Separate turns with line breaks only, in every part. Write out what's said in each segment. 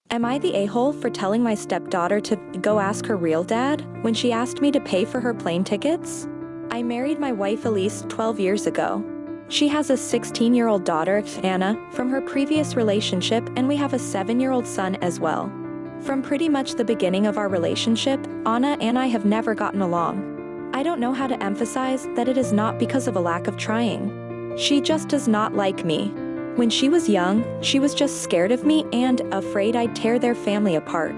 Am I the a-hole for telling my stepdaughter to go ask her real dad when she asked me to pay for her plane tickets? I married my wife Elise 12 years ago. She has a 16-year-old daughter, Anna, from her previous relationship, and we have a 7-year-old son as well. From pretty much the beginning of our relationship, Anna and I have never gotten along. I don't know how to emphasize that it is not because of a lack of trying. She just does not like me. When she was young, she was just scared of me and afraid I'd tear their family apart.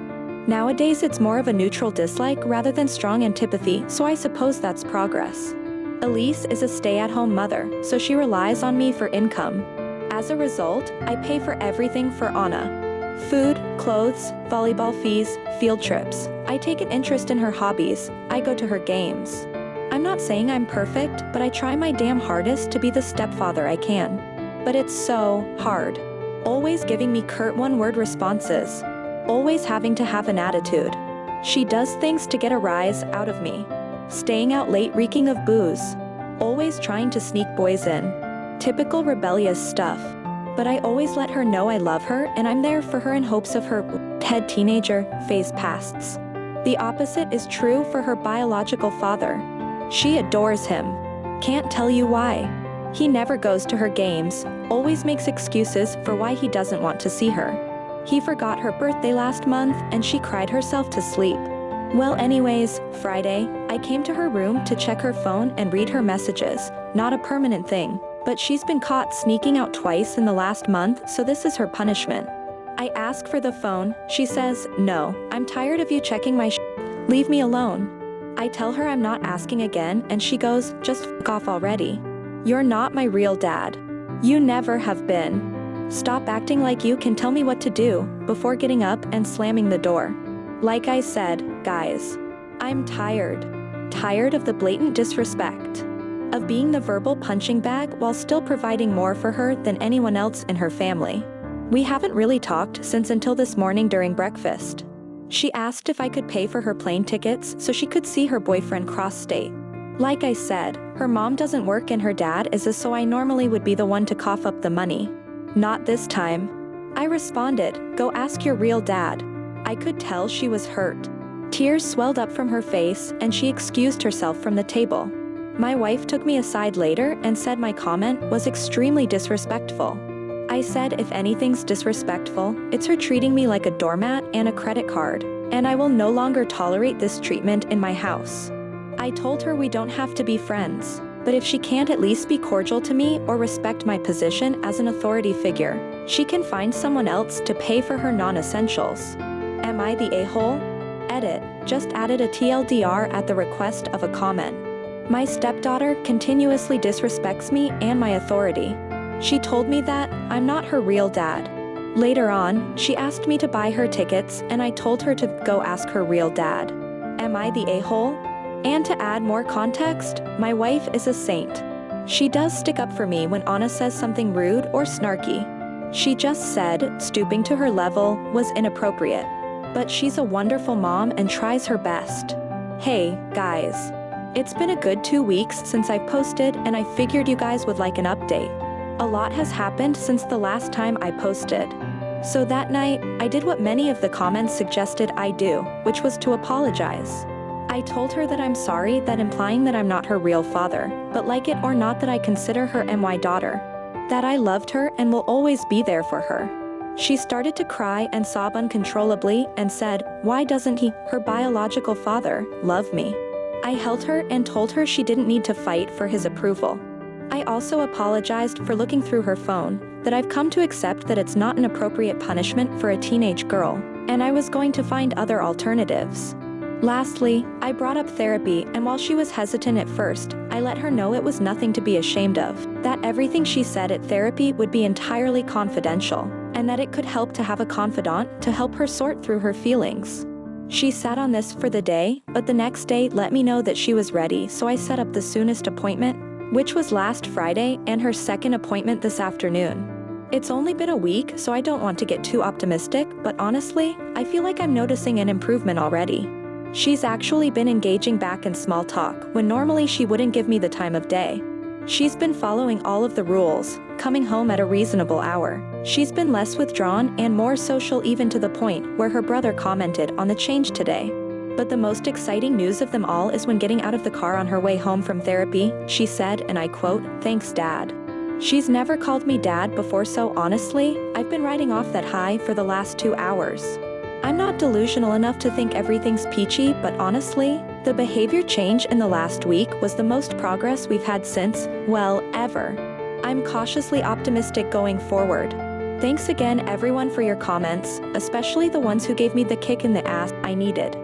Nowadays it's more of a neutral dislike rather than strong antipathy, so I suppose that's progress. Elise is a stay-at-home mother, so she relies on me for income. As a result, I pay for everything for Anna. Food, clothes, volleyball fees, field trips. I take an interest in her hobbies. I go to her games. I'm not saying I'm perfect, but I try my damn hardest to be the stepfather I can. But it's so hard. Always giving me curt one-word responses. Always having to have an attitude. She does things to get a rise out of me. Staying out late reeking of booze. Always trying to sneak boys in. Typical rebellious stuff. But I always let her know I love her and I'm there for her in hopes of her head teenager phase pasts. The opposite is true for her biological father. She adores him. Can't tell you why. He never goes to her games, always makes excuses for why he doesn't want to see her. He forgot her birthday last month and she cried herself to sleep. Well anyways, Friday, I came to her room to check her phone and read her messages, not a permanent thing, but she's been caught sneaking out twice in the last month, so this is her punishment. I ask for the phone, she says, "No, I'm tired of you checking my leave me alone." I tell her I'm not asking again and she goes, "Just f*** off already. You're not my real dad. You never have been. Stop acting like you can tell me what to do," before getting up and slamming the door. Like I said, guys, I'm tired. Tired of the blatant disrespect. Of being the verbal punching bag while still providing more for her than anyone else in her family. We haven't really talked since until this morning during breakfast. She asked if I could pay for her plane tickets so she could see her boyfriend cross-state. Like I said, her mom doesn't work and her dad is, so I normally would be the one to cough up the money. Not this time. I responded, "Go ask your real dad." I could tell she was hurt. Tears swelled up from her face and she excused herself from the table. My wife took me aside later and said my comment was extremely disrespectful. I said if anything's disrespectful, it's her treating me like a doormat and a credit card, and I will no longer tolerate this treatment in my house. I told her we don't have to be friends, but if she can't at least be cordial to me or respect my position as an authority figure, she can find someone else to pay for her non-essentials. Am I the a-hole? Edit, just added a TLDR at the request of a comment. My stepdaughter continuously disrespects me and my authority. She told me that I'm not her real dad. Later on, she asked me to buy her tickets and I told her to go ask her real dad. Am I the a-hole? And to add more context, my wife is a saint. She does stick up for me when Anna says something rude or snarky. She just said stooping to her level was inappropriate. But she's a wonderful mom and tries her best. Hey, guys. It's been a good 2 weeks since I've posted and I figured you guys would like an update. A lot has happened since the last time I posted. So that night, I did what many of the comments suggested I do, which was to apologize. I told her that I'm sorry, that implying that I'm not her real father, but like it or not that I consider her my daughter. That I loved her and will always be there for her. She started to cry and sob uncontrollably and said, "Why doesn't he, her biological father, love me?" I held her and told her she didn't need to fight for his approval. I also apologized for looking through her phone, that I've come to accept that it's not an appropriate punishment for a teenage girl, and I was going to find other alternatives. Lastly, I brought up therapy, and while she was hesitant at first, I let her know it was nothing to be ashamed of, that everything she said at therapy would be entirely confidential, and that it could help to have a confidant to help her sort through her feelings. She sat on this for the day, but the next day let me know that she was ready, so I set up the soonest appointment, which was last Friday, and her second appointment this afternoon. It's only been a week, so I don't want to get too optimistic, but honestly, I feel like I'm noticing an improvement already. She's actually been engaging back in small talk, when normally she wouldn't give me the time of day. She's been following all of the rules, coming home at a reasonable hour. She's been less withdrawn and more social, even to the point where her brother commented on the change today. But the most exciting news of them all is when getting out of the car on her way home from therapy, she said, and I quote, "Thanks, Dad." She's never called me dad before, so honestly, I've been riding off that high for the last 2 hours. I'm not delusional enough to think everything's peachy, but honestly, the behavior change in the last week was the most progress we've had since, well, ever. I'm cautiously optimistic going forward. Thanks again everyone for your comments, especially the ones who gave me the kick in the ass I needed.